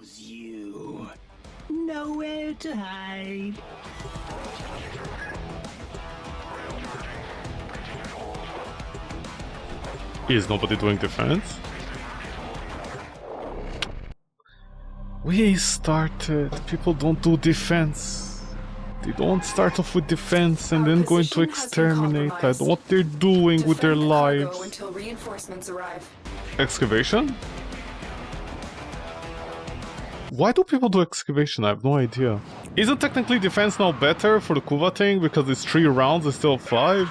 chose you. Nowhere to hide. Is nobody doing defense? We started. People don't do defense. They don't start off with defense and then go into exterminate. I don't know what they're doing with their lives. Until reinforcements arrive. Excavation? Why do people do excavation? I have no idea. Isn't technically defense now better for the Kuva thing because it's 3 rounds instead of 5?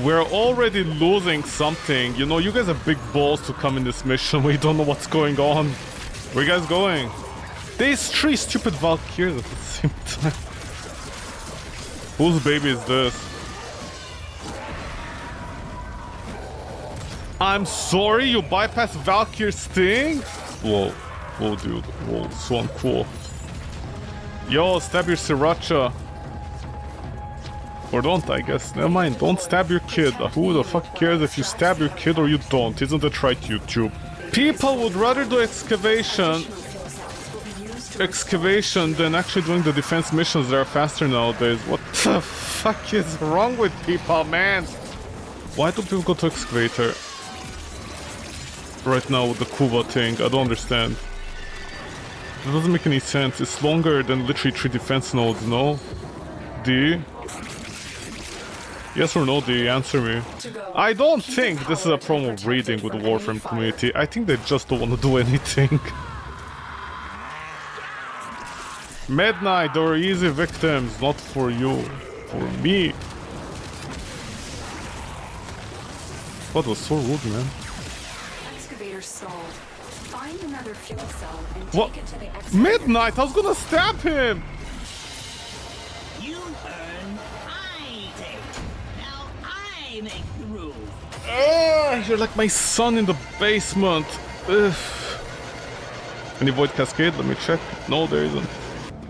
We're already losing something. You know, you guys have big balls to come in this mission. We don't know what's going on. Where you guys going? There's 3 stupid Valkyries at the same time. Whose baby is this? I'm sorry, you bypassed Valkyrie's thing? Whoa. Whoa, dude. Whoa, so uncool. Yo, stab your Sriracha. Or don't, I guess. Never mind, don't stab your kid. Who the fuck cares if you stab your kid or you don't? Isn't it right, YouTube? People would rather do excavation than actually doing the defense missions that are faster nowadays. What the fuck is wrong with people, man? Why do people go to excavator right now with the Kuva thing? I don't understand. It doesn't make any sense. It's longer than literally 3 defense nodes, no? D? Yes or no, D? Answer me. I don't think this is a problem of reading with the Warframe community. I think they just don't want to do anything. Midnight, they're easy victims, not for you. For me. That was so rude, man. Excavator stalled. Find another fuel cell and What? take it to the excavator. Midnight, I was gonna stab him! You earn, I take. Now I make the rules. You're like my son in the basement. Ugh. Any void cascade? Let me check. No, there isn't.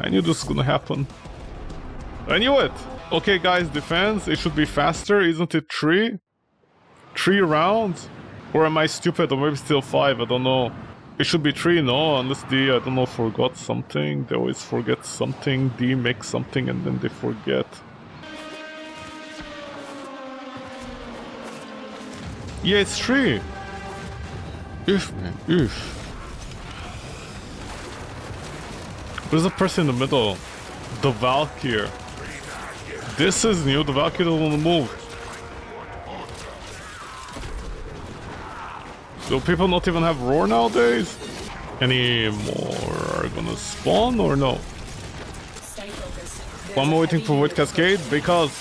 I knew this was gonna happen. I knew it! Okay, guys, defense. It should be faster. Isn't it 3? 3 rounds? Or am I stupid? Or maybe still 5? I don't know. It should be 3, no? Unless D, I don't know, forgot something. They always forget something. D makes something and then they forget. Yeah, it's 3. Oof, man. Oof. There's a person in the middle. The Valkyrie. This is new. The Valkyrie doesn't want to move. Do people not even have roar nowadays? Any more are gonna spawn or no? Why am I waiting for Void Cascade? Because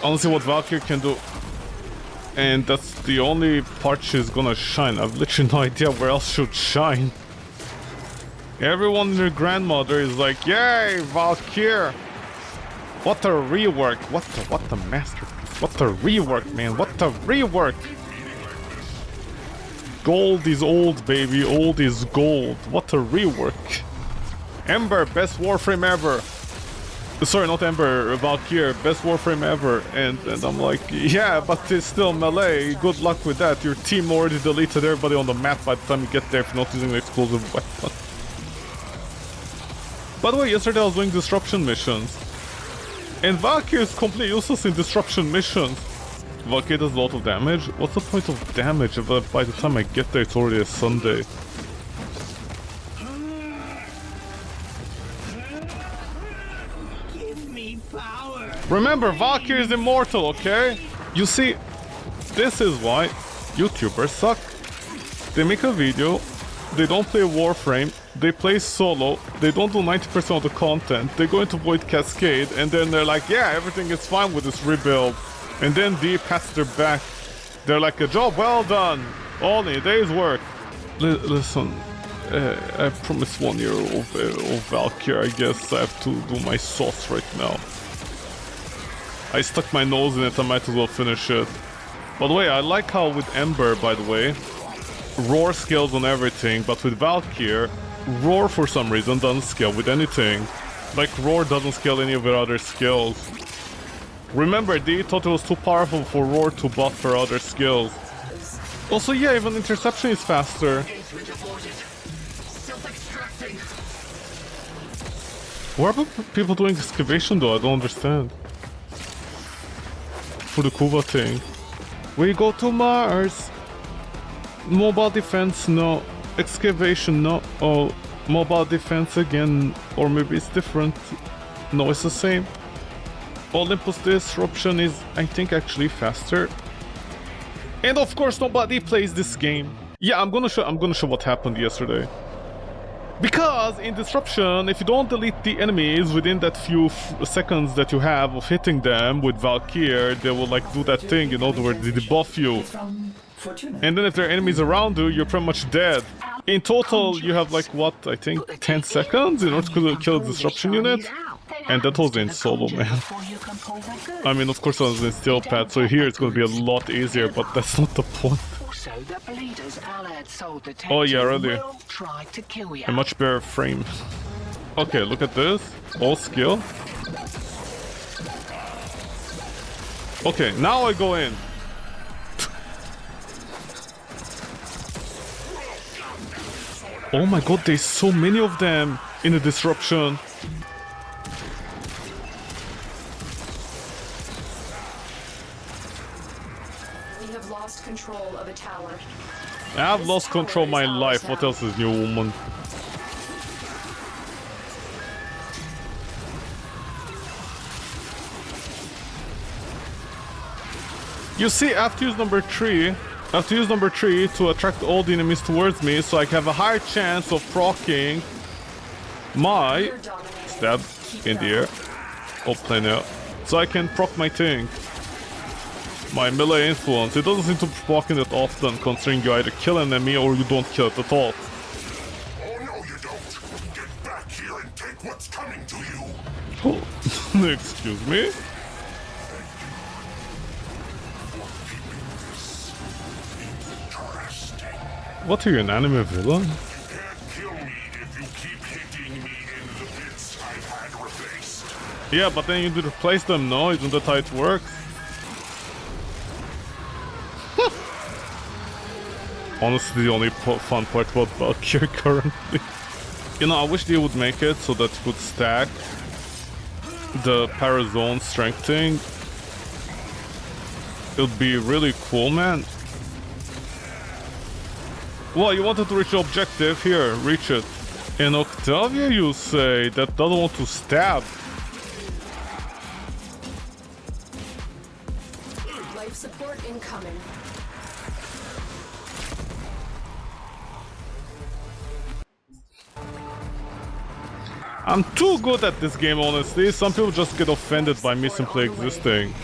I want to see what Valkyrie can do. And that's the only part she's gonna shine. I've literally no idea where else she'd shine. Everyone and their grandmother is like, yay, Valkyrie! What a rework! What a masterpiece! What a rework, man! What a rework! Gold is old, baby. Old is gold. What a rework! Ember, best Warframe ever. Sorry, not Ember, Valkyrie, best Warframe ever. And I'm like, yeah, but it's still melee. Good luck with that. Your team already deleted everybody on the map by the time you get there if you're not using an explosive weapon. By the way, yesterday I was doing disruption missions. And Valkyrie is completely useless in disruption missions. Valkyrie does a lot of damage. What's the point of damage if by the time I get there it's already a Sunday? Give me power. Remember, Valkyrie is immortal, okay? You see, this is why YouTubers suck. They make a video, they don't play Warframe, they play solo, they don't do 90% of the content, they go into Void Cascade, and then they're like, yeah, everything is fine with this rebuild. And then D pats their back. They're like, a job well done. Only a day's work. Listen, I promised 1 year of Valkyrie. I guess I have to do my sauce right now. I stuck my nose in it, I might as well finish it. By the way, I like how with Ember, by the way, Roar scales on everything, but with Valkyrie, Roar for some reason doesn't scale with anything. Like Roar doesn't scale any of her other skills. Remember, D thought it was too powerful for Roar to buff her other skills. Also, yeah, even interception is faster. Why are people doing excavation though? I don't understand. For the Kuva thing. We go to Mars! Mobile defense, no. Excavation, no. Oh, mobile defense again. Or maybe it's different. No, it's the same. Olympus disruption is, I think, actually faster. And of course, nobody plays this game. Yeah, I'm gonna show what happened yesterday. Because in disruption, if you don't delete the enemies within that few seconds that you have of hitting them with Valkyrie, they will like do that thing, you know, where they debuff you. And then if there are enemies around you, you're pretty much dead. In total, you have like what, I think 10 seconds in order to kill a disruption unit. And that was in solo, man. I mean, of course I was in steel pad, so here it's gonna be a lot easier, but that's not the point. Oh yeah, really. A much better frame. Okay, look at this. All skill. Okay, now I go in. Oh my god, there's so many of them in the disruption. Control of a tower. I've lost control of my life. What else is new, woman? You see, I have to use number 3. I have to use number 3 to attract all the enemies towards me, so I have a higher chance of proccing my stab in the air. Oh, plane out. So I can proc my thing. My melee influence. It doesn't seem to be blocking it often, considering you either kill an enemy or you don't kill it at all. Oh no, you don't! Get back here and take what's coming to you! Oh, excuse me? What are you, an anime villain? You can't kill me if you keep hitting me in the bits I've had replaced. Yeah, but then you need to replace them, no? Isn't that how it works? Honestly, the only fun part about Valkyrie currently. You know, I wish they would make it so that you could stack the Parazone strength thing. It would be really cool, man. Well, you wanted to reach the objective. Here, reach it. In Octavia, you say, that doesn't want to stab. Life support incoming. I'm too good at this game, honestly. Some people just get offended by me simply existing.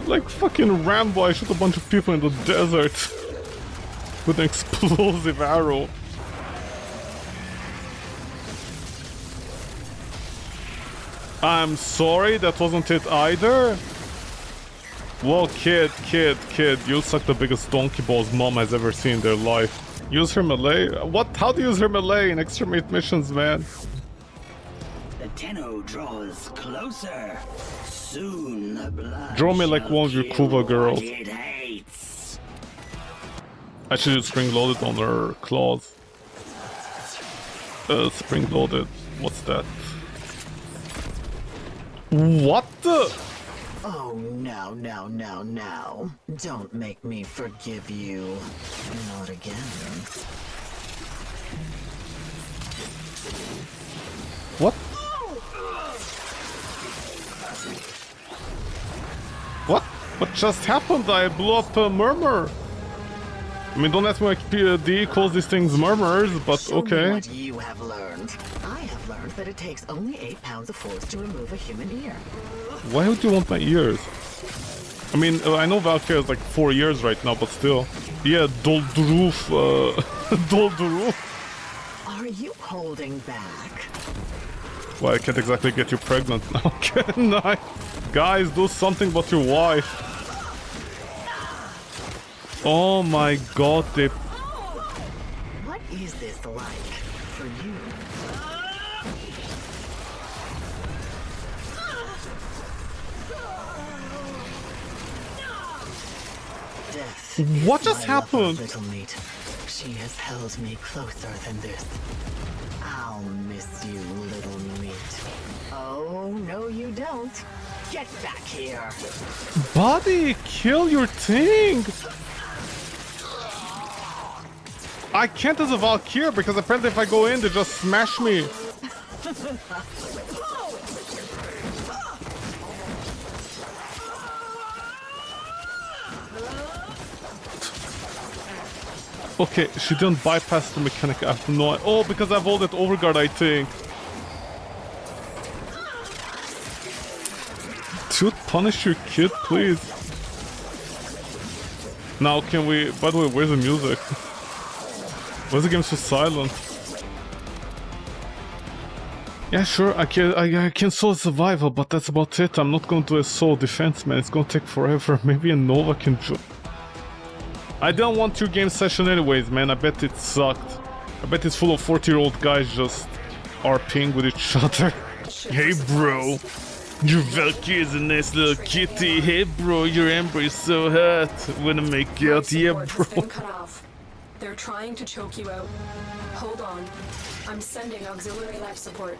Like fucking Rambo, I shot a bunch of people in the desert with an explosive arrow. I'm sorry, that wasn't it either. Well, kid, you suck the biggest donkey balls mom has ever seen in their life. Use her melee? What? How do you use her melee in extremate missions, man? The Tenno draws closer. Soon the blood Draw me like one of your Kuva girls. it hates. I should use spring loaded on her claws. Spring loaded. What's that? What the? Oh, no. Don't make me forgive you. Not again. What? What? What just happened? I blew up a murmur. I mean, don't ask me why D calls these things murmurs, but Show me okay. what you have learned. I have learned that it takes only 8 pounds of force to remove a human ear. Why would you want my ears? I mean, I know Valkyrie is like 4 years right now, but still. Yeah, Doldruf, Doldruf. Are you holding back? Well, I can't exactly get you pregnant now, can I? Guys, do something but your wife. Oh my god, they... What is this like for you? Death What is just my lover's happened? little mate. She has held me closer than this. I'll miss you, little meat. Oh, no you don't. Get back here. Buddy, kill your thing! I can't as a Valkyrie because apparently if I go in, they just smash me. Okay, she didn't bypass the mechanic. I have no idea. Oh, because I have all that overguard, I think. Dude, punish your kid, please. Now, can we... By the way, where's the music? Why is the game so silent? Yeah, sure, I can solo survival, but that's about it. I'm not going to do a solo defense, man. It's gonna take forever. Maybe a Nova can join. I didn't want your game session anyways, man. I bet it sucked. I bet it's full of 40-year-old guys just RPing with each other. Hey, bro. Your Valkyrie is a nice little kitty. Hey, bro, your Ember is so hot. Wanna make out? Yeah, bro. They're trying to choke you out. Hold on. I'm sending auxiliary life support.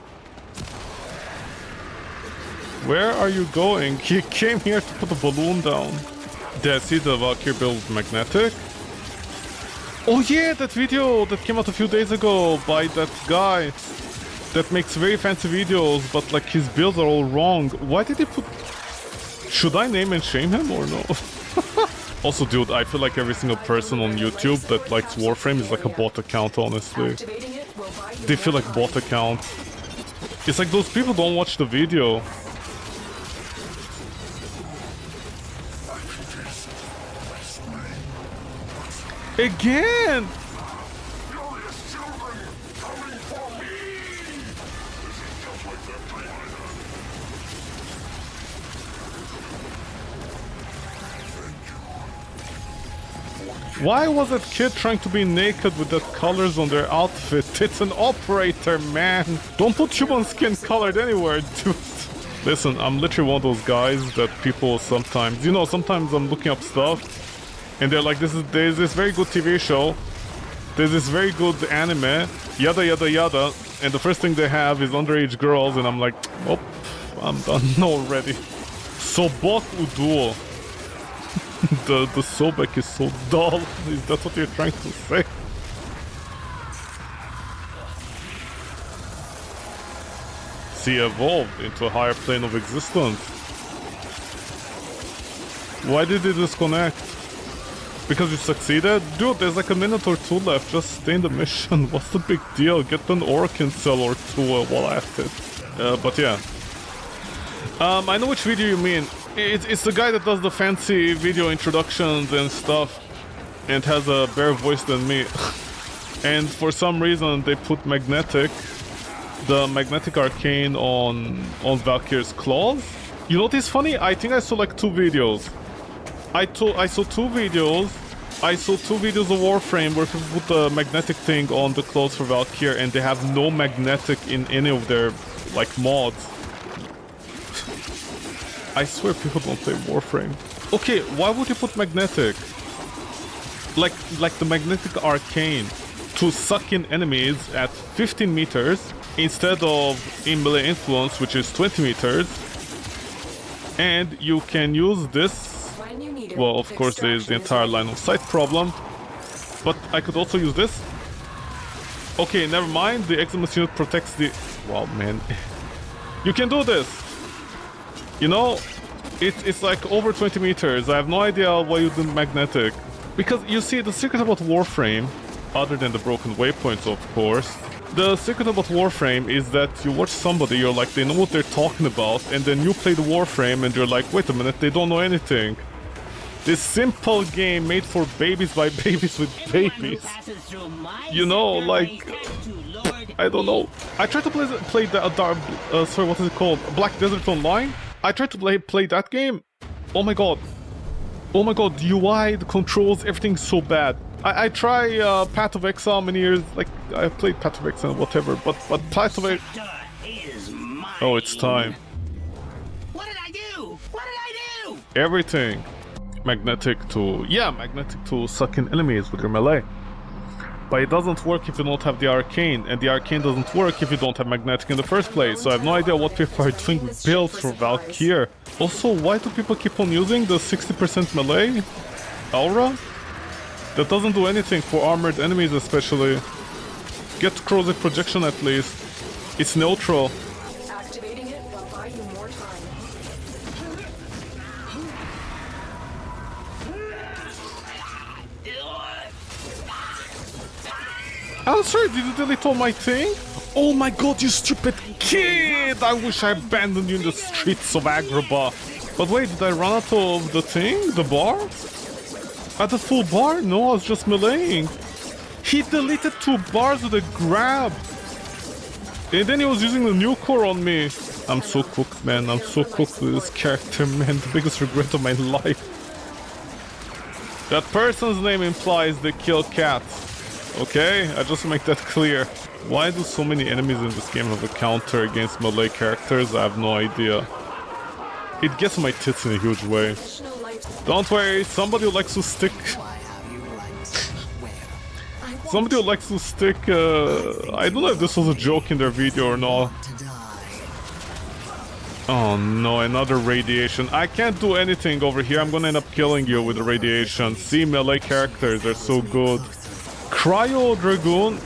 Where are you going? He came here to put the balloon down. Did I see the Valkyrie build magnetic? Oh yeah, that video that came out a few days ago by that guy that makes very fancy videos, but like his builds are all wrong. Why did he put... Should I name and shame him or no? Also, dude, I feel like every single person on YouTube that likes Warframe is like a bot account, honestly. They feel like bot account. It's like those people don't watch the video. Again! Why was that kid trying to be naked with that colors on their outfit? It's an operator, man! Don't put human skin colored anywhere, dude! Listen, I'm literally one of those guys that people sometimes... You know, sometimes I'm looking up stuff and they're like, there's this very good TV show, there's this very good anime, yada yada yada, and the first thing they have is underage girls, and I'm like, oh, I'm done already. Sobok Uduo. the Sobek is so dull. Is that what you're trying to say? She evolved into a higher plane of existence. Why did it disconnect? Because you succeeded? Dude, there's like a minute or two left. Just stay in the mission. What's the big deal? Get an Orkin cell or two while at it. But yeah. I know which video you mean. It's the guy that does the fancy video introductions and stuff. And has a better voice than me. And for some reason they put the magnetic arcane on Valkyrie's claws. You know what is funny? I think I saw like two videos. I saw two videos of Warframe where people put the magnetic thing on the clothes for Valkyrie and they have no magnetic in any of their, like, mods. I swear people don't play Warframe. Okay, why would you put magnetic? Like the magnetic arcane to suck in enemies at 15 meters instead of in melee influence, which is 20 meters. And you can use this. Well, of course, there is the entire line of sight problem, but I could also use this. Okay, never mind. The Eximus unit protects the... Wow, man. You can do this! You know, it's like over 20 meters. I have no idea why you did magnetic. Because, you see, the secret about Warframe, other than the broken waypoints, of course, the secret about Warframe is that you watch somebody, you're like, they know what they're talking about, and then you play the Warframe and you're like, wait a minute, they don't know anything. This simple game made for babies by babies with babies. You know, like... I don't know. I tried to play the... sorry, what is it called? Black Desert Online? I tried to play that game. Oh my god. Oh my god, the UI, the controls, everything's so bad. I try Path of Exile many years... Like, I played Path of Exile, whatever, but Path of Exile... Oh, it's time. What did I do? What did I do? Everything. magnetic to suck in enemies with your melee. But it doesn't work if you don't have the arcane, and the arcane doesn't work if you don't have magnetic in the first place. So I have no idea what people are doing with builds for Valkyr. Also, why do people keep on using the 60% melee aura? That doesn't do anything for armored enemies especially. Get corrosive projection at least. It's neutral. Activating it will buy you more time. I'm sorry, did you delete all my thing? Oh my god, you stupid kid! I wish I abandoned you in the streets of Agrabah. But wait, did I run out of the thing? The bar? At the full bar? No, I was just meleeing. He deleted 2 bars with a grab. And then he was using the new core on me. I'm so cooked, man. I'm so cooked with this character, man. The biggest regret of my life. That person's name implies they kill cats. Okay? I just make that clear. Why do so many enemies in this game have a counter against melee characters? I have no idea. It gets on my tits in a huge way. Don't worry, somebody who likes to stick... Somebody who likes to stick, I don't know if this was a joke in their video or not. Oh no, another radiation. I can't do anything over here. I'm gonna end up killing you with the radiation. See, melee characters, they're so good. Cryo Dragoon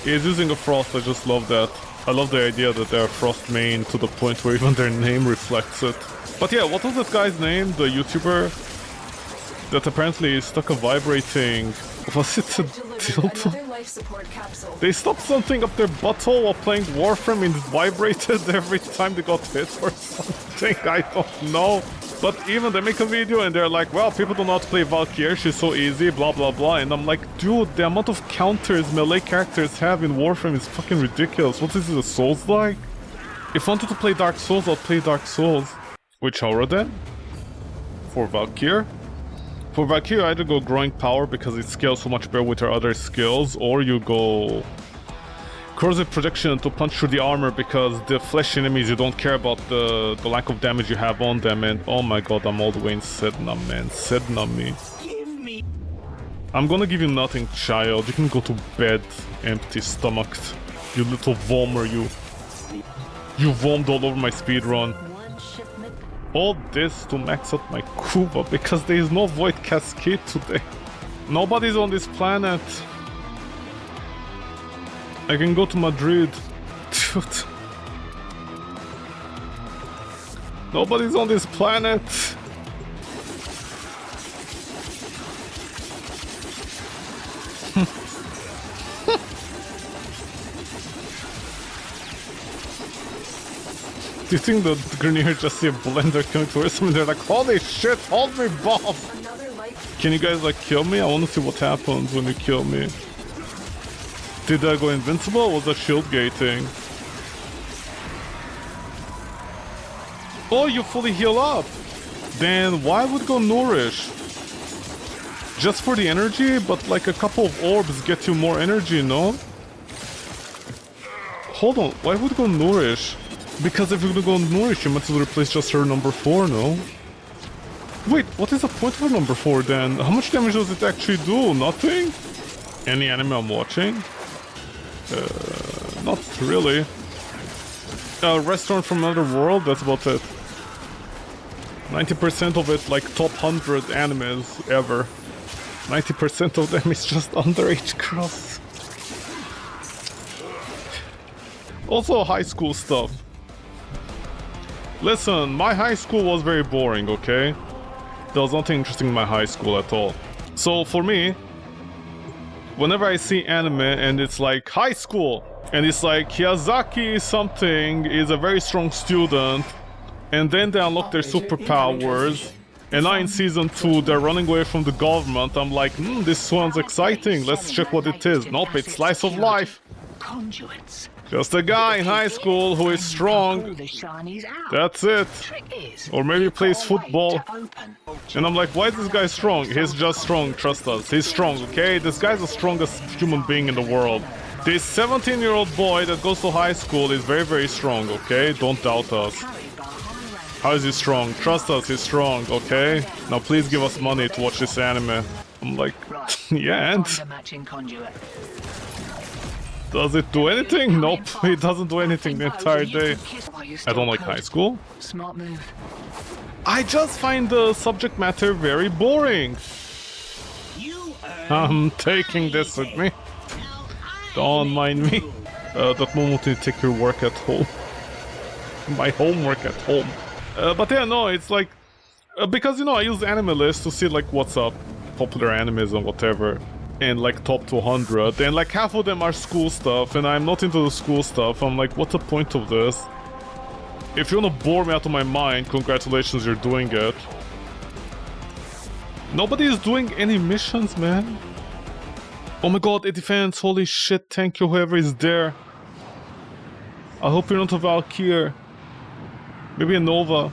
is using a frost. I just love that. I love the idea that they're frost main to the point where even their name reflects it. But yeah, what was that guy's name? The YouTuber that apparently stuck a vibrating... Was it a dildo? They stopped something up their butthole while playing Warframe and it vibrated every time they got hit or something. I don't know. But even they make a video and they're like, well, people do not play Valkyr, she's so easy, blah blah blah. And I'm like, dude, the amount of counters melee characters have in Warframe is fucking ridiculous. What is it, a Souls like? If I wanted to play Dark Souls, I'll play Dark Souls. Which aura then? For Valkyr? For Valkyr, you either go Growing Power because it scales so much better with her other skills, or you go Corrosive Projection to punch through the armor because the flesh enemies, you don't care about the lack of damage you have on them. And oh my god, I'm all the way in Sedna, man. Sedna me. I'm gonna give you nothing, child. You can go to bed, empty-stomached. You little vomer, you. You vomed all over my speedrun. All this to max out my Kuba because there is no Void Cascade today. Nobody's on this planet. I can go to Madrid. Dude. Nobody's on this planet. Do you think the Grenier just see a blender coming towards them and they're like, holy shit, hold me, Bob! Can you guys like kill me? I want to see what happens when you kill me. Did I go invincible or was that shield gating? Oh, you fully heal up! Then why would go Nourish? Just for the energy? But like a couple of orbs get you more energy, no? Hold on, why would go Nourish? Because if you're gonna go Nourish, you might as well replace just her number 4, no? Wait, what is the point of her number 4 then? How much damage does it actually do? Nothing? Any anime I'm watching? Not really. Restaurant from Another World, that's about it. 90% of it, like top 100 animes ever. 90% of them is just underage girls. Also high school stuff. Listen, my high school was very boring, okay? There was nothing interesting in my high school at all. So for me, whenever I see anime and it's like high school, and it's like Hiyazaki something is a very strong student, and then they unlock their superpowers, and now in season 2 they're running away from the government, I'm like, this sounds exciting, let's check what it is. Nope, it's slice of life. Conduits. Just a guy in high school who is strong. That's it. Or maybe plays football. And I'm like, why is this guy strong? He's just strong, trust us. He's strong, okay? This guy's the strongest human being in the world. This 17-year-old boy that goes to high school is very, very strong, okay? Don't doubt us. How is he strong? Trust us, he's strong, okay? Now please give us money to watch this anime. I'm like, yeah, and? Find a matching conduit. Does it do anything? Nope, it doesn't do anything the entire day. I don't like high school. Smart move. I just find the subject matter very boring. You I'm taking this with me. Don't mind me. That moment you take your work at home. My homework at home. But yeah, no, it's like... because, you know, I use anime lists to see, like, what's up. Popular animes and whatever. And, like, top 200. And, like, half of them are school stuff. And I'm not into the school stuff. I'm like, what's the point of this? If you want to bore me out of my mind, congratulations, you're doing it. Nobody is doing any missions, man. Oh my god, it defends. Holy shit, thank you, whoever is there. I hope you're not a Valkyrie. Maybe a Nova.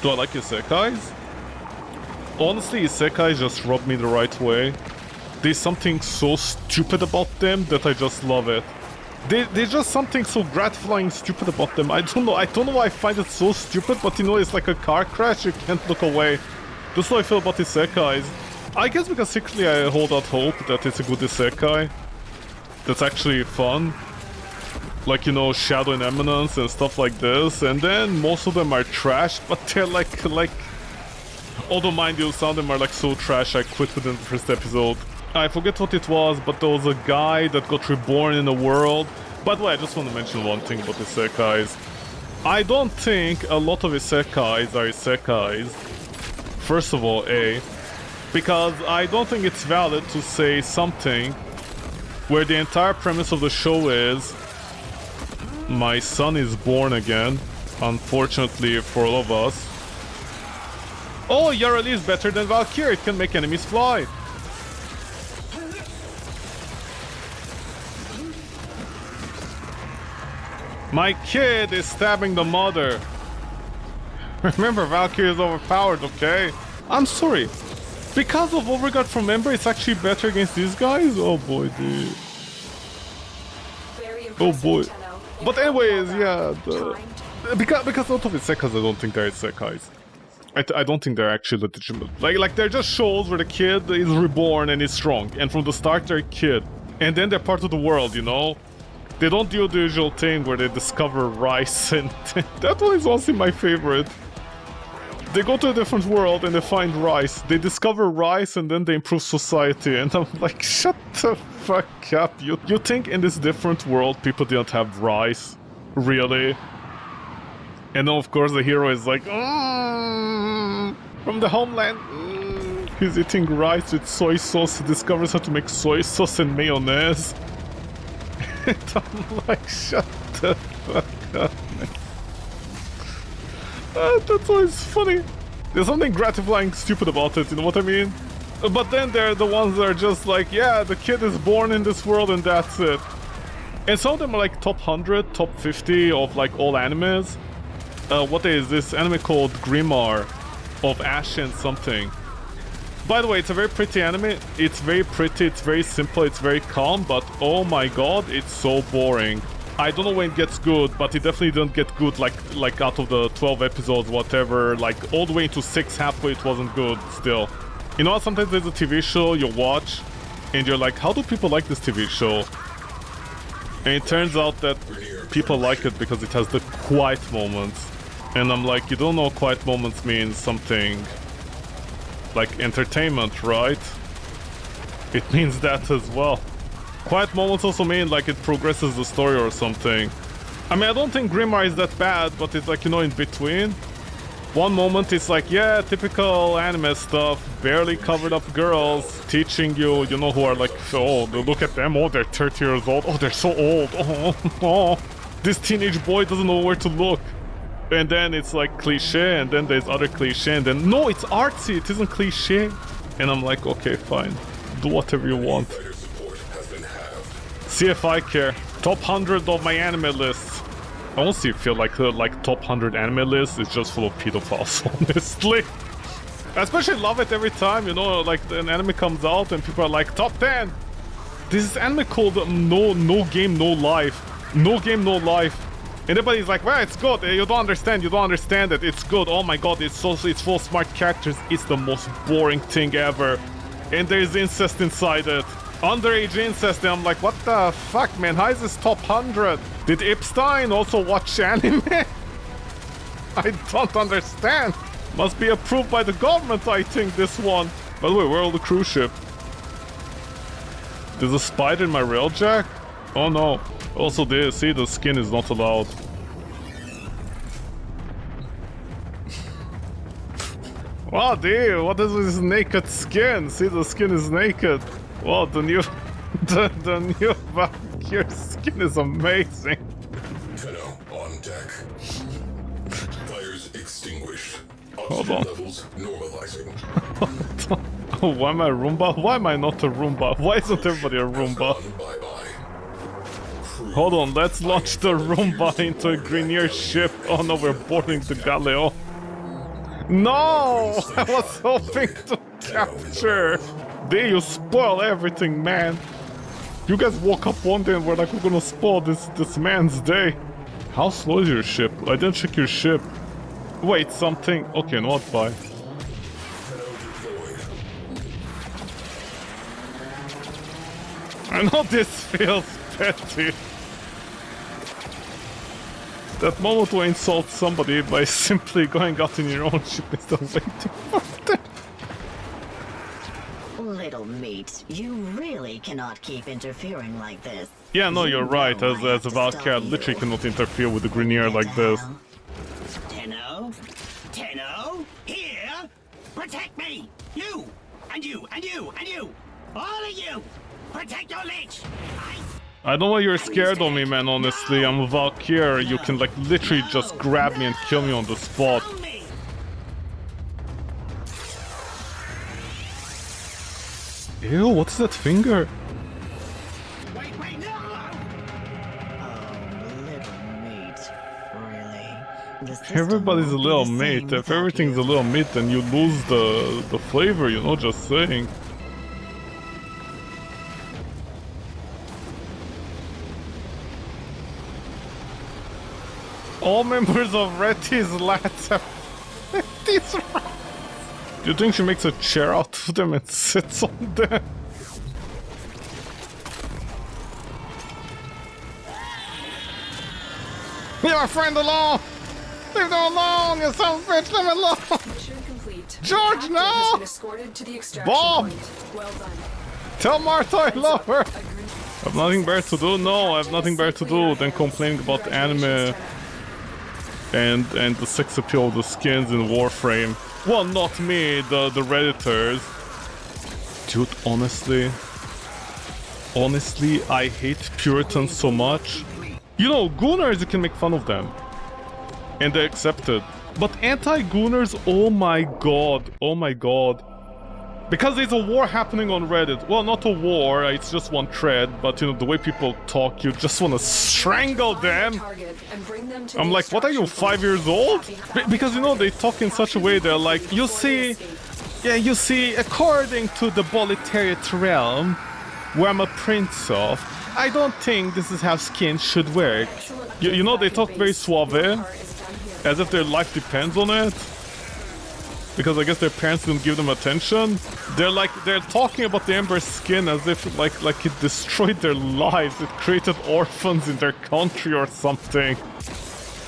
Do I like isekais? Honestly, isekais just rub me the right way. There's something so stupid about them that I just love it. There's just something so gratifying stupid about them. I don't know why I find it so stupid, but you know, it's like a car crash, you can't look away. That's how I feel about isekais. I guess because secretly I hold out hope that it's a good isekai. That's actually fun. Like, you know, Shadow and Eminence and stuff like this. And then most of them are trash, but they're like... Although mind you, some of them are like so trash I quit within the first episode. I forget what it was, but there was a guy that got reborn in a world. By the way, I just want to mention one thing about isekais. I don't think a lot of isekais are isekais. First of all, because I don't think it's valid to say something where the entire premise of the show is my son is born again, unfortunately for all of us. Oh, Yarali is better than Valkyrie, it can make enemies fly. My kid is stabbing the mother. Remember, Valkyrie is overpowered, okay? I'm sorry. Because of Overguard from Ember, it's actually better against these guys? Oh boy, dude. Oh boy. But anyways, yeah, because a lot of isekais, I don't think they're isekais. I don't think they're actually legitimate. Like they're just shows where the kid is reborn and is strong, and from the start they're a kid, and then they're part of the world, you know? They don't do the usual thing where they discover rice, and that one is honestly my favorite. They go to a different world and they find rice. They discover rice and then they improve society, and I'm like, shut the fuck up. You think in this different world people didn't have rice? Really? And then of course the hero is like, from the homeland, he's eating rice with soy sauce. He discovers how to make soy sauce and mayonnaise. And I'm like, shut the fuck up, man. That's always funny. There's something gratifying stupid about it, you know what I mean? But then there are the ones that are just like, yeah, the kid is born in this world and that's it. And some of them are like top 100, top 50 of like all animes. What is this anime called Grimar of Ashen something? By the way, it's a very pretty anime. It's very pretty, it's very simple, it's very calm, but oh my god, it's so boring. I don't know when it gets good, but it definitely didn't get good like out of the 12 episodes, whatever, like all the way into 6 halfway it wasn't good still. You know, sometimes there's a TV show you watch and you're like, how do people like this TV show? And it turns out that people like it because it has the quiet moments. And I'm like, you don't know quiet moments mean something like entertainment, right? It means that as well. Quiet moments also mean like it progresses the story or something. I mean, I don't think Grimar is that bad, but it's like, you know, in between. One moment it's like, yeah, typical anime stuff, barely covered up girls teaching you, you know, who are like, oh, look at them, oh, they're 30 years old, oh, they're so old, oh, this teenage boy doesn't know where to look. And then it's like cliche, and then there's other cliche, and then, no, it's artsy, it isn't cliche. And I'm like, okay, fine, do whatever you want. See if I care. Top 100 of my anime lists. I honestly feel like the top 100 anime list is just full of pedophiles, honestly. I especially love it every time, you know, like an anime comes out and people are like, top 10! This is anime called No Game No Life. No Game No Life. Everybody's like, well, it's good. You don't understand it. It's good. Oh my god, it's full smart characters. It's the most boring thing ever. And there's incest inside it. Underage incest. And I'm like, what the fuck, man? How is this top 100? Did Epstein also watch anime? I don't understand. Must be approved by the government, I think, this one. By the way, where are the cruise ship? There's a spider in my railjack? Oh no. Also, there, see, the skin is not allowed. Wow, dude, what is this naked skin? See, the skin is naked. Wow, the new... the new Valkyrie skin is amazing. Tenno on deck. Fires extinguished. Hold on. Levels normalizing. Oh, why am I a Roomba? Why am I not a Roomba? Why isn't everybody a Roomba? Bye-bye. Hold on, let's launch the Roomba into a Grenier ship. Oh no, we're boarding the Galileo. No! I was hoping to capture. There, you spoil everything, man. You guys woke up one day and were like, we're gonna spoil this man's day. How slow is your ship? I didn't check your ship. Wait, something... Okay, not bye. I know this feels petty. That moment to insult somebody by simply going out in your own ship instead of waiting for them. Little meat, you really cannot keep interfering like this. Yeah, no, you're right. As a Valkyrie, I literally cannot interfere with the Grenier like this. Tenno? Tenno? Here? Protect me! You! And you! And you! And you! All of you! Protect your lich! I don't know why you're scared of me, man, honestly. I'm a Valkyrie. You can, like, literally just grab me and kill me on the spot. Ew, what is that finger? Wait, no! Everybody's a little meat. If everything's a little meat, then you lose the flavor, you know, just saying. All members of Retti's lads have these rounds. Do you think she makes a chair out of them and sits on them? Leave my friend alone! Leave them alone, you son of a bitch! Leave me alone! Mission complete. George, Captain no! has been escorted to the extraction Bob! point. Well done. Tell Martha I love her! Agreed. I have nothing better to do? No, I have nothing better to do than complaining about anime and the sex appeal of the skins in Warframe. Well, not me, the Redditors. Dude, honestly, I hate Puritans so much. You know, Gooners, you can make fun of them. And they accept it. But anti-Gooners, oh my god. Because there's a war happening on Reddit. Well, not a war, it's just one thread, but you know, the way people talk, you just want to strangle them. I'm like, what are you, 5 years old? Because, you know, they talk in such a way, they're like, you see, according to the Bolitariat realm, where I'm a prince of, I don't think this is how skins should work. You know, they talk very suave, as if their life depends on it. Because I guess their parents didn't give them attention. They're talking about the Ember skin as if like it destroyed their lives. It created orphans in their country or something.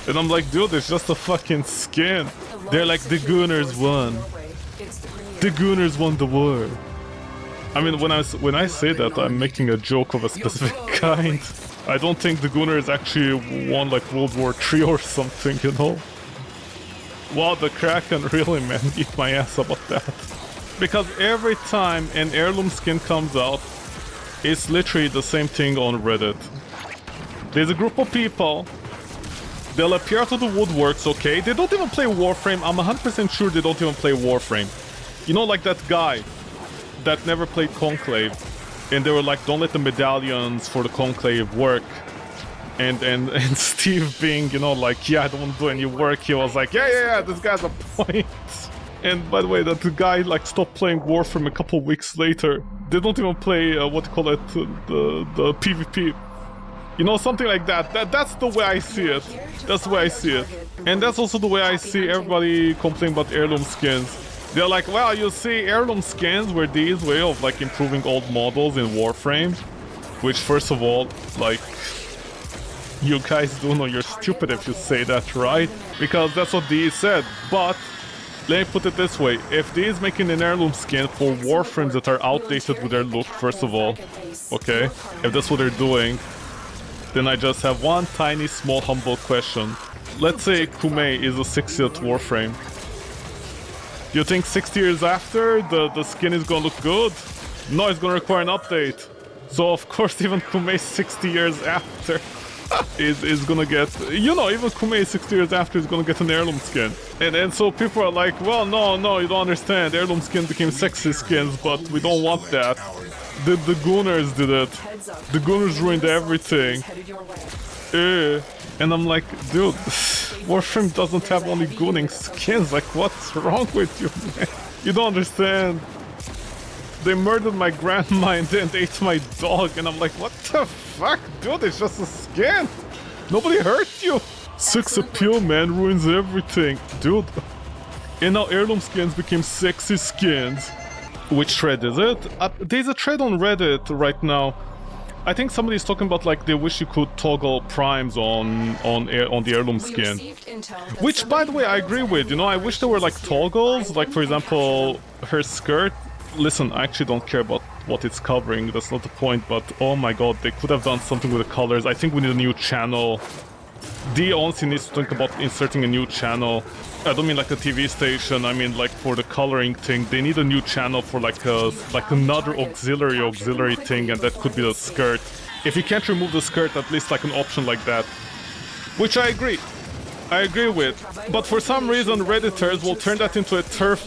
And I'm like, dude, it's just a fucking skin. They're like, the Gooners won. The Gooners won the war. I mean, when I say that, I'm making a joke of a specific kind. I don't think the Gooners actually won like World War III or something, you know? Wow, the Kraken really, man, eat my ass about that. Because every time an heirloom skin comes out, it's literally the same thing on Reddit. There's a group of people, they'll appear out of the woodworks, okay? They don't even play Warframe, I'm 100% sure they don't even play Warframe. You know, like that guy that never played Conclave, and they were like, don't let the medallions for the Conclave work. And Steve being, you know, like, yeah, I don't want to do any work, he was like, yeah, this guy's a point. And by the way, that the guy, like, stopped playing Warframe a couple weeks later. They don't even play, what do you call it, the PvP. You know, something like that. That's the way I see it. That's the way I see it. And that's also the way I see everybody complaining about heirloom skins. They're like, well, you see, heirloom skins were these way of like improving old models in Warframe. Which, first of all, like, you guys do know you're stupid if you say that, right? Because that's what DE said. But let me put it this way. If DE is making an heirloom skin for Warframes that are outdated with their look, first of all, okay? If that's what they're doing, then I just have one tiny, small, humble question. Let's say Kume is a 60th Warframe. Do you think 60 years after, the skin is gonna look good? No, it's gonna require an update. So, of course, even Kume 60 years after is gonna get... You know, even Kume 60 years after is gonna get an heirloom skin. And so people are like, well, no, you don't understand. Heirloom skin became sexy skins, but we don't want that. The Gooners did it. The Gooners ruined everything. And I'm like, dude, Warframe doesn't have only Gooning skins. Like, what's wrong with you, man? You don't understand. They murdered my grandma and then ate my dog. And I'm like, what the fuck, dude? It's just a skin. Nobody hurt you. Sex appeal, man, ruins everything. Dude. And now heirloom skins became sexy skins. Which thread is it? There's a thread on Reddit right now. I think somebody's talking about like they wish you could toggle primes on the heirloom skin. Which, by the way, I agree with. You know, I wish there were like toggles. Like, for example, her skirt. Listen, I actually don't care about what it's covering. That's not the point. But oh my god, they could have done something with the colors. I think we need a new channel. D honestly needs to think about inserting a new channel. I don't mean like a TV station, I mean like for the coloring thing. They need a new channel for like another auxiliary thing, and that could be the skirt. If you can't remove the skirt, at least like an option like that. Which I agree with. But for some reason Redditors will turn that into a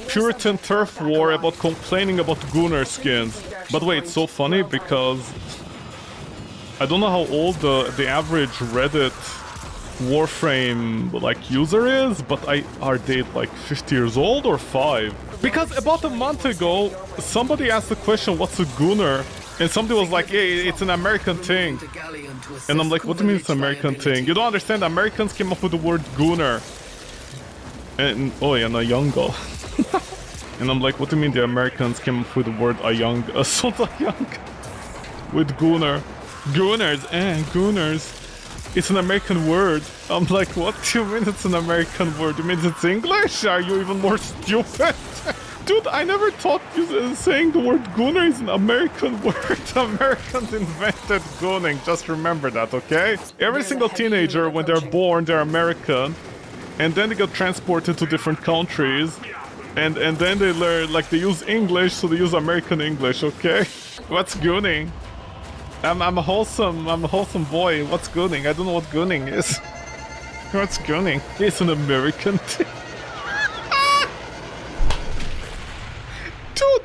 Puritan turf war about complaining about Gooner skins. By the way, it's so funny because I don't know how old the average Reddit Warframe like user is, but are they like 50 years old or 5? Because about a month ago somebody asked the question, what's a Gooner? And somebody was like, hey, it's an American thing. And I'm like, what do you mean it's an American thing? You don't understand, Americans came up with the word Gooner. And oh yeah, and Ayunga. And I'm like, what do you mean the Americans came up with the word Ayunga? So Ayunga with Gooner. Gooners, Gooners. It's an American word. I'm like, what do you mean it's an American word? You mean it's English? Are you even more stupid? Dude, I never thought saying the word gooner is an American word. Americans invented gooning. Just remember that, okay? Every single teenager, when they're born, they're American. And then they get transported to different countries. And then they learn, like, they use English, so they use American English, okay? What's gooning? I'm a wholesome boy. What's gooning? I don't know what gooning is. What's gooning? It's an American thing. Dude,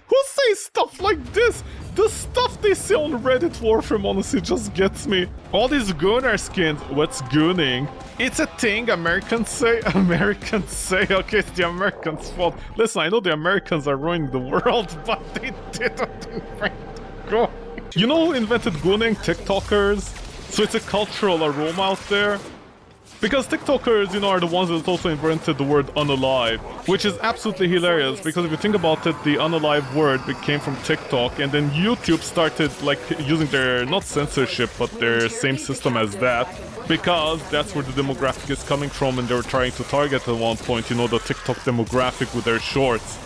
who says stuff like this? The stuff they say on Reddit Warframe honestly just gets me. All these gooner skins, what's gooning? It's a thing Americans say. Americans say, okay, it's the Americans' fault. Listen, I know the Americans are ruining the world, but they didn't invent gooning. You know who invented gooning? TikTokers. So it's a cultural aroma out there. Because TikTokers, you know, are the ones that also invented the word unalive. Which is absolutely hilarious, because if you think about it, the unalive word came from TikTok, and then YouTube started, like, using their, not censorship, but their same system as that. Because that's where the demographic is coming from, and they were trying to target at one point, you know, the TikTok demographic with their shorts.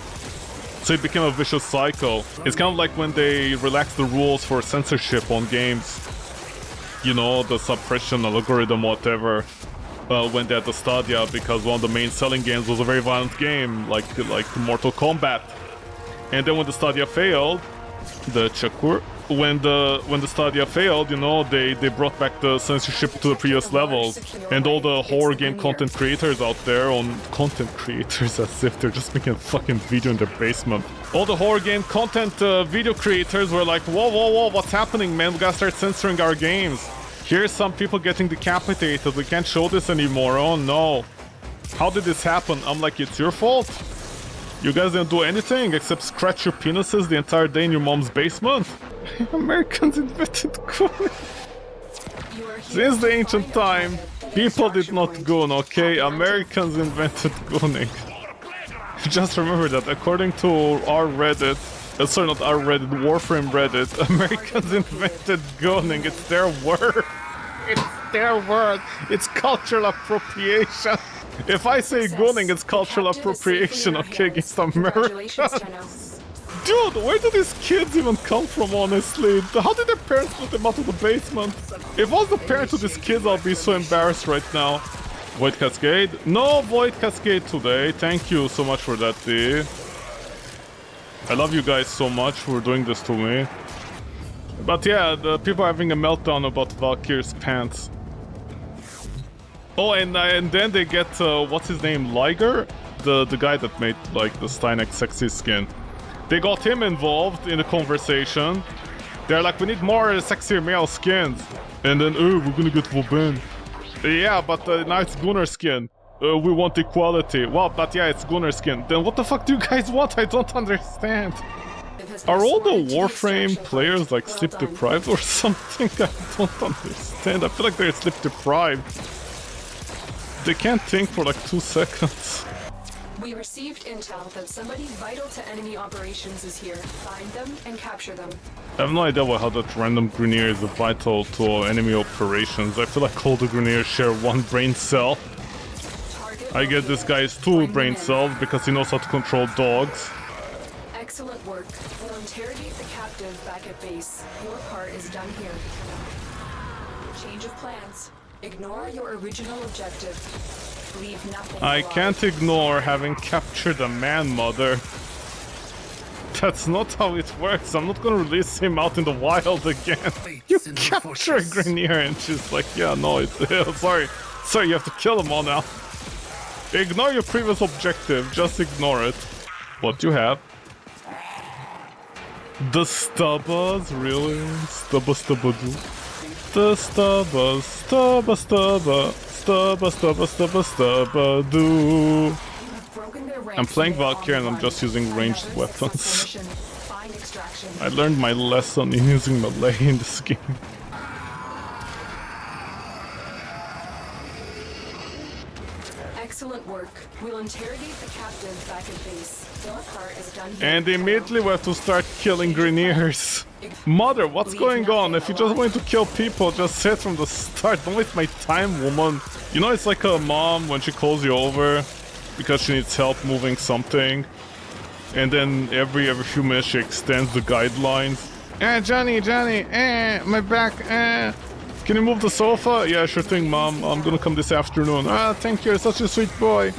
So it became a vicious cycle. It's kind of like when they relaxed the rules for censorship on games. You know, the suppression algorithm, whatever. When they had the Stadia, because one of the main selling games was a very violent game, like Mortal Kombat. And then when the Stadia failed, the Chakur, when the Stadia failed, you know, they brought back the censorship to the previous levels. And all the horror game content creators out there, as if they're just making a fucking video in their basement. All the horror game content video creators were like, whoa, what's happening, man? We gotta start censoring our games. Here's some people getting decapitated. We can't show this anymore. Oh no. How did this happen? I'm like, it's your fault? You guys didn't do anything except scratch your penises the entire day in your mom's basement? Americans invented gooning. You are here Since the to ancient find time, a people did extraction not point. goon, okay? Copy that. Americans invented gooning. Just remember that according to our Reddit, sorry, not our Reddit, Warframe Reddit, Americans invented gooning. It's their word. It's their word. It's cultural appropriation. If I say gooning, it's cultural appropriation, okay, against Congratulations, America. Tenno. Dude, where do these kids even come from, honestly? How did their parents put them out of the basement? If I was the parent to these kids, I'll be so embarrassed right now. Void Cascade? No Void Cascade today. Thank you so much for that, D. I love you guys so much for doing this to me. But yeah, the people are having a meltdown about Valkyr's pants. Oh, and then they get, what's his name, Liger? The guy that made, like, the Steinek sexy skin. They got him involved in the conversation. They're like, we need more sexy male skins. And then, oh, we're gonna get Vauban. Yeah, but now it's Gunnar skin. We want equality. Well, but yeah, it's Gunnar skin. Then what the fuck do you guys want? I don't understand. Are all the Warframe players like sleep deprived or something? I don't understand. I feel like they're sleep deprived. They can't think for like 2 seconds. We received intel that somebody vital to enemy operations is here. Find them and capture them. I have no idea how that random Grenier is vital to enemy operations. I feel like all the Greniers share one brain cell. Target I get this located. guy has 2 Bring them brain in. cells because he knows how to control dogs. Excellent work. We'll interrogate the captive back at base. Your part is done here. Change of plans. Ignore your original objective. Leave nothing I alive. can't ignore having captured a man-mother. That's not how it works. I'm not gonna release him out in the wild again. You capture a Grenier and she's like, yeah, no, sorry. Sorry, you have to kill them all now. Ignore your previous objective. Just ignore it. What do you have? The Stubbas? Really? Stubba-do? The Stubbas, Stubba-do. I'm playing Valkyrie and I'm just using ranged weapons. I learned my lesson in using melee in this game. Excellent work. We'll interrogate the captive back at base. Your part is done here. And immediately we have to start killing Greniers. Mother, what's going on? If you just want to kill people, just say it from the start. Don't waste my time, woman. You know, it's like a mom when she calls you over because she needs help moving something. And then every few minutes she extends the guidelines. Johnny, my back, Can you move the sofa? Yeah, sure thing, Mom. I'm gonna come this afternoon. Thank you, you're such a sweet boy.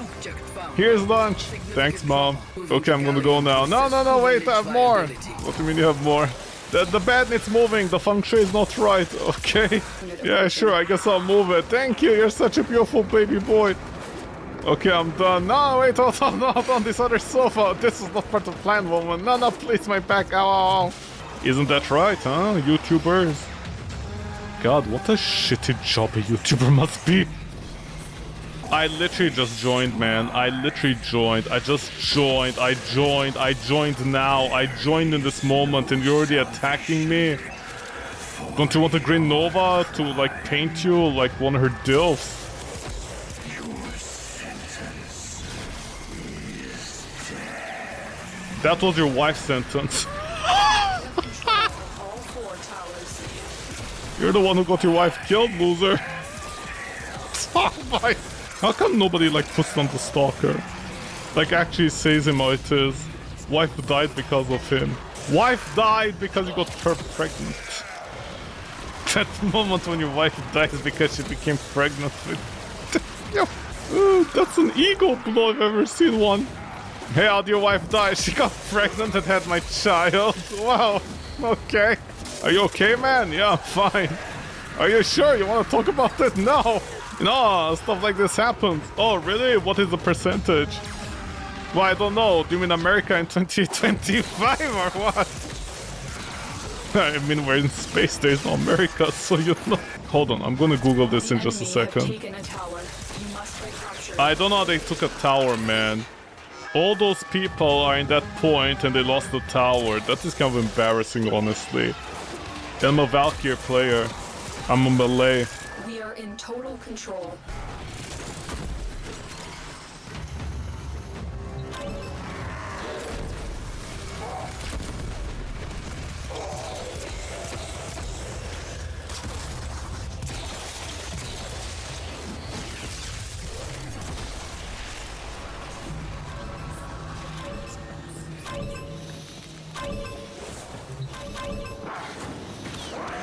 Here's lunch. Thanks, Mom. Okay, I'm gonna go now. No, wait, I have more. What do you mean you have more? The bed needs moving. The feng shui is not right. Okay. Yeah, sure, I guess I'll move it. Thank you, you're such a beautiful baby boy. Okay, I'm done. No, wait, hold on, not on this other sofa. This is not part of the plan, woman. No, please, my back. Ow. Isn't that right, huh, YouTubers? God, what a shitty job a YouTuber must be. I literally just joined, man. I literally joined. I just joined. I joined now. I joined in this moment and you're already attacking me. Don't you want a Green Nova to, like, paint you like one of her dilfs? That was your wife's sentence. You're the one who got your wife killed, loser. Oh my. How come nobody, like, puts on the stalker? Like, actually says him how it is. Wife died because of him. Wife died because you got her pregnant. That moment when your wife dies because she became pregnant with... Ooh, that's an ego blow if I've ever seen one. Hey, how'd your wife die? She got pregnant and had my child. Wow. Okay. Are you okay, man? Yeah, I'm fine. Are you sure? You want to talk about it? No. No, stuff like this happens. Oh, really? What is the percentage? Well, I don't know. Do you mean America in 2025 or what? I mean, we're in space. There's no America, so you know. Hold on, I'm gonna Google this in just a second. I don't know how they took a tower, man. All those people are in that point and they lost the tower. That is kind of embarrassing, honestly. I'm a Valkyrie player. I'm a melee. We are in total control.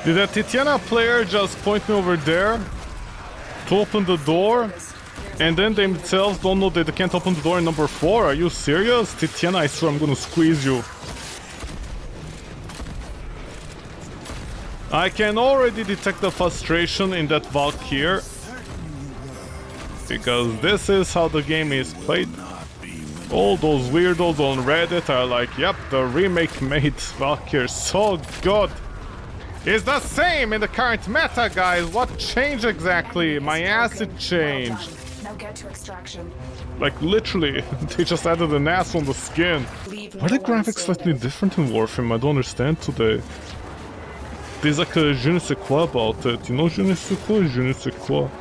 Did that Titiana player just point me over there to open the door? And then they themselves don't know that they can't open the door in number 4? Are you serious? Titiana, I swear I'm gonna squeeze you. I can already detect the frustration in that Valkyrie. Because this is how the game is played. All those weirdos on Reddit are like, yep, the remake made Valkyrie so good. It's the same in the current meta, guys. What changed exactly? My acid changed. Now get to extraction. Like literally, they just added an ass on the skin. Are the graphics slightly different in Warframe? I don't understand today. There's like a je ne sais quoi about it. You know je ne sais quoi, je ne sais quoi.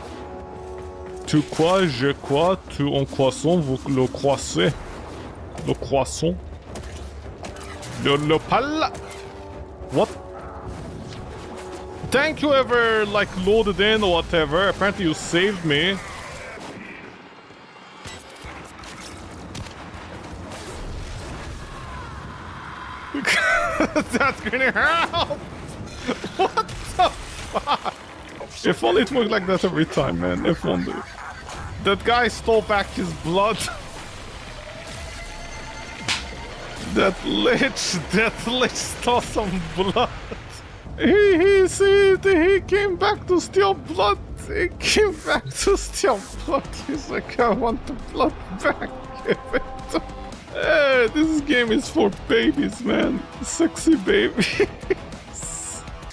Tu quoi, je quoi, tu en croissant, vous le croissez. Le croissant. Le pala. What? Thank you ever, like, loaded in or whatever. Apparently you saved me. That's gonna help! What the fuck? If only it worked like that every time, man. If only. That guy stole back his blood. That lich stole some blood. He came back to steal blood. He came back to steal blood. He's like, I want the blood back. Give it to me. Hey, this game is for babies, man. Sexy babies.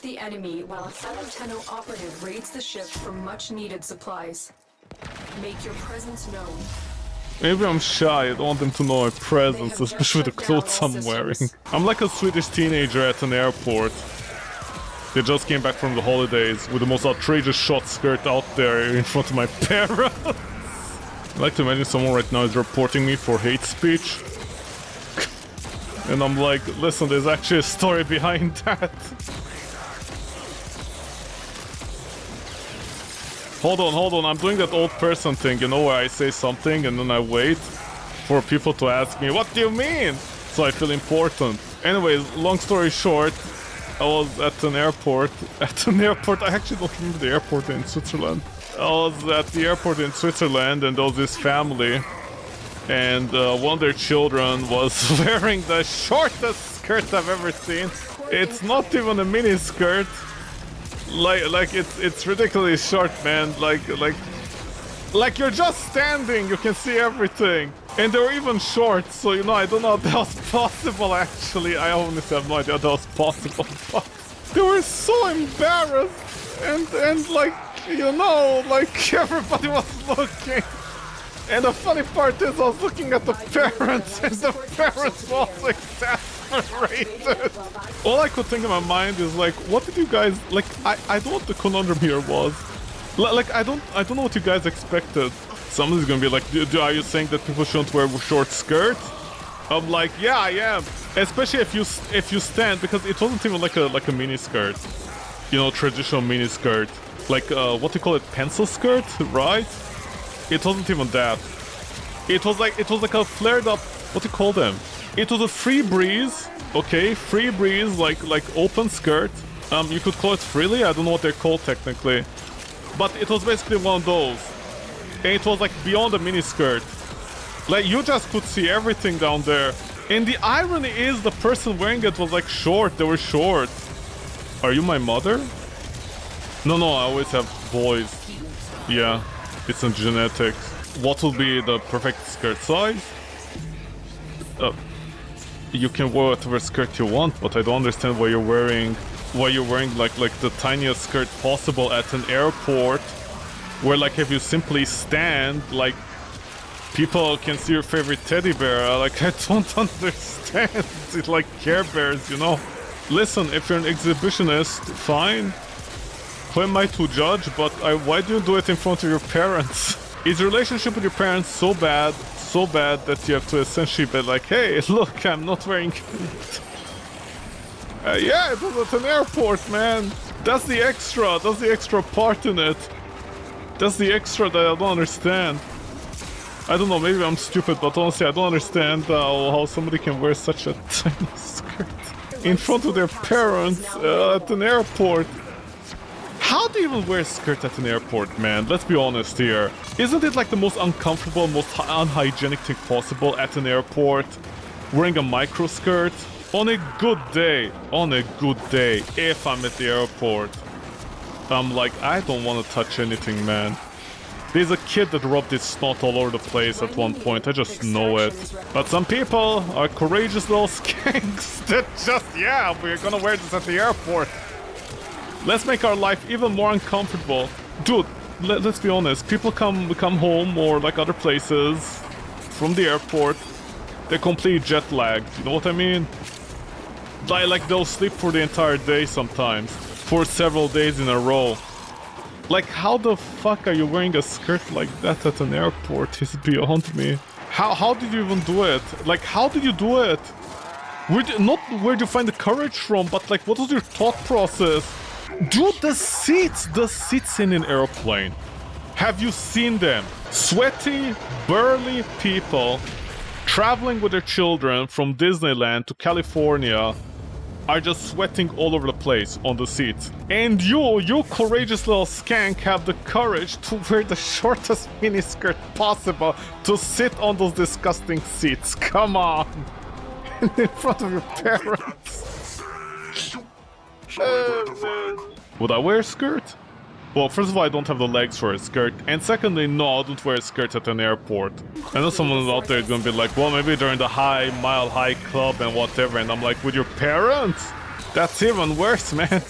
The enemy, while a fellow Tenno operative raids the ship for much-needed supplies. Make your presence known. Maybe I'm shy, I don't want them to know my presence, especially the clothes I'm wearing. I'm like a Swedish teenager at an airport. They just came back from the holidays with the most outrageous short skirt out there in front of my parents. I like to imagine someone right now is reporting me for hate speech. And I'm like, listen, there's actually a story behind that. Hold on, I'm doing that old person thing, you know, where I say something and then I wait for people to ask me, what do you mean? So I feel important. Anyways, long story short, I was at an airport. I actually don't remember the airport in Switzerland. I was at the airport in Switzerland and there was this family. And one of their children was wearing the shortest skirt I've ever seen. It's not even a mini skirt. Like it's ridiculously short, man. Like you're just standing, you can see everything. And they were even short, so you know, I don't know if that was possible actually. I honestly have no idea if that was possible, but they were so embarrassed and like, you know, like everybody was looking. And the funny part is I was looking at the parents and the parents were also exasperated. All I could think in my mind is like, what did you guys, like, I don't know what the conundrum here was. Like, I don't know what you guys expected. Somebody's gonna be like, are you saying that people shouldn't wear short skirts? I'm like, yeah, I am. Especially if you stand, because it wasn't even like a mini skirt. You know, traditional mini skirt. Like, what do you call it, pencil skirt, right? It wasn't even that. It was like a flared up, what do you call them? It was a free breeze, okay? Free breeze, like open skirt. You could call it frilly, I don't know what they're called technically. But it was basically one of those. And it was like beyond a mini skirt. Like you just could see everything down there. And the irony is the person wearing it was like short, they were short. Are you my mother? No, I always have boys. Yeah. It's in genetics. What will be the perfect skirt size? You can wear whatever skirt you want, but I don't understand why you're wearing like the tiniest skirt possible at an airport, where like if you simply stand, like people can see your favorite teddy bear. Like I don't understand. It's like Care Bears, you know. Listen, if you're an exhibitionist, fine. Who am I to judge? But why do you do it in front of your parents? Is your relationship with your parents so bad that you have to essentially be like, hey, look, I'm not wearing... yeah, it was at an airport, man. That's the extra part in it. That's the extra that I don't understand. I don't know, maybe I'm stupid, but honestly, I don't understand how somebody can wear such a tiny skirt in front of their parents at an airport. How do you even wear a skirt at an airport, man? Let's be honest here. Isn't it like the most uncomfortable, most unhygienic thing possible at an airport? Wearing a micro skirt? On a good day, if I'm at the airport, I'm like, I don't want to touch anything, man. There's a kid that rubbed his snot all over the place at one point, I just know it. But some people are courageous little skanks that just, yeah, we're gonna wear this at the airport. Let's make our life even more uncomfortable. Dude, let's be honest, people come home or like other places from the airport, they're completely jet lagged, you know what I mean? Like they'll sleep for the entire day sometimes, for several days in a row. Like, how the fuck are you wearing a skirt like that at an airport? It's beyond me. How did you even do it? Like, how did you do it? Not where do you find the courage from, but like, what was your thought process? Dude, the seats in an airplane. Have you seen them? Sweaty, burly people traveling with their children from Disneyland to California are just sweating all over the place on the seats. And you courageous little skank, have the courage to wear the shortest miniskirt possible to sit on those disgusting seats. Come on! In front of your parents. Would I wear a skirt? Well, first of all, I don't have the legs for a skirt. And secondly, no, I don't wear a skirt at an airport. I know someone out there is gonna be like, well, maybe during the Mile High Club and whatever. And I'm like, with your parents? That's even worse, man.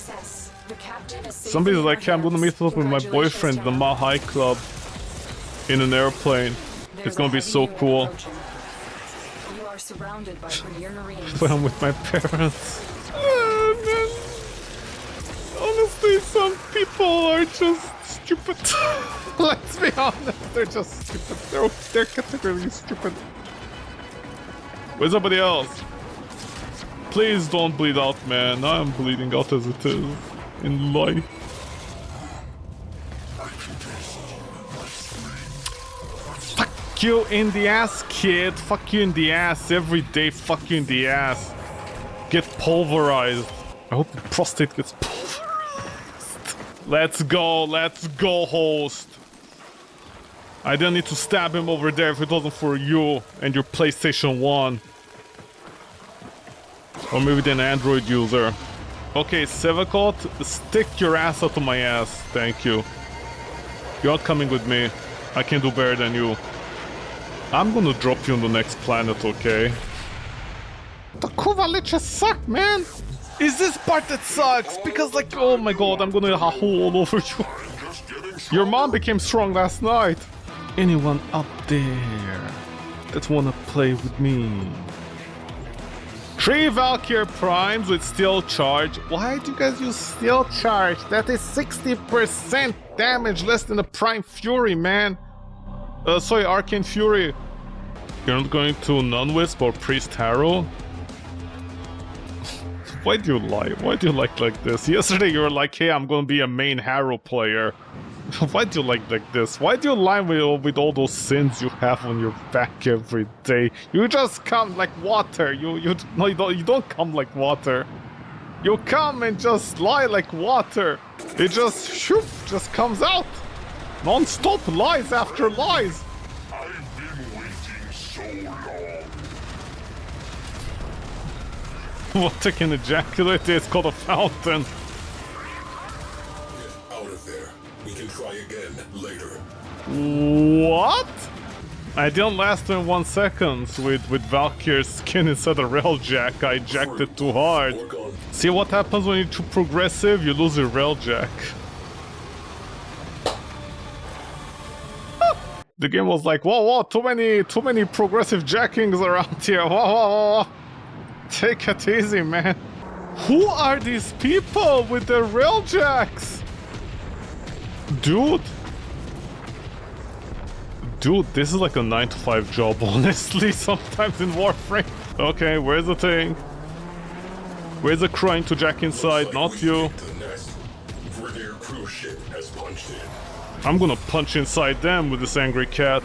Somebody's like, yeah, I'm gonna meet up with my boyfriend at the Mile High Club in an airplane. It's gonna be so cool. You are surrounded by premier Marines. But I'm with my parents. Honestly, some people are just stupid. Let's be honest, they're just stupid. They're categorically stupid. Where's somebody else? Please don't bleed out, man. I'm bleeding out as it is in life. Fuck you in the ass, kid. Fuck you in the ass every day. Fuck you in the ass. Get pulverized. I hope the prostate gets pulverized. Let's go, host. I didn't need to stab him over there if it wasn't for you and your PlayStation 1. Or maybe an Android user. Okay, Sevacot, stick your ass out of my ass. Thank you. You're not coming with me. I can do better than you. I'm gonna drop you on the next planet, okay? The Kuvaliches suck, man! Is this part that sucks? Because like, oh my god, I'm gonna hole all over you. Your mom became strong last night. Anyone up there that wanna play with me? 3 Valkyrie Primes with Steel Charge. Why do you guys use Steel Charge? That is 60% damage less than the Prime Fury, man. Sorry, Arcane Fury. You're not going to Non-Wisp or Priest Harrow? Why do you lie? Why do you like this? Yesterday you were like, hey, I'm gonna be a main Harrow player. Why do you like this? Why do you lie with all those sins you have on your back every day? You just come like water. You don't come like water. You come and just lie like water. It just shoop, just comes out. Non-stop lies after lies. I've been waiting so long. Water can ejaculate. It's called a fountain. Get out of there. We can try again later. What? I didn't last 21 seconds with Valkyrie's skin inside a railjack. I jacked it too hard. See what happens when you're too progressive? You lose your railjack. The game was like, whoa, too many progressive jackings around here. Whoa. Take it easy, man. Who are these people with their railjacks? Dude! Dude, this is like a 9-to-5 job, honestly, sometimes in Warframe. Okay, where's the thing? Where's the crying to Jack inside? Not you. Cruise ship has punched in. I'm gonna punch inside them with this angry cat.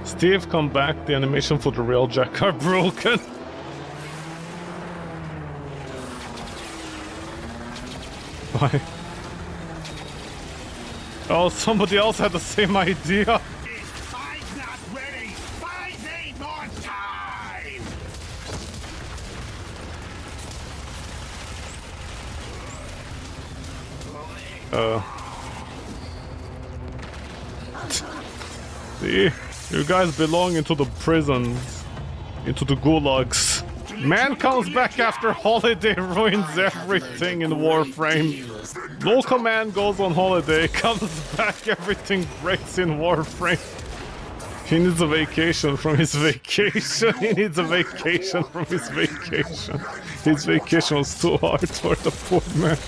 Steve, come back. The animation for the real Jack are broken. Why? Oh, somebody else had the same idea. Mine's not ready. I need more time. See? You guys belong into the prisons. Into the gulags. Man comes back after holiday, ruins everything in Warframe. Local man goes on holiday, comes back, everything breaks in Warframe. He needs a vacation from his vacation. He needs a vacation from his vacation. His vacation was too hard for the poor man.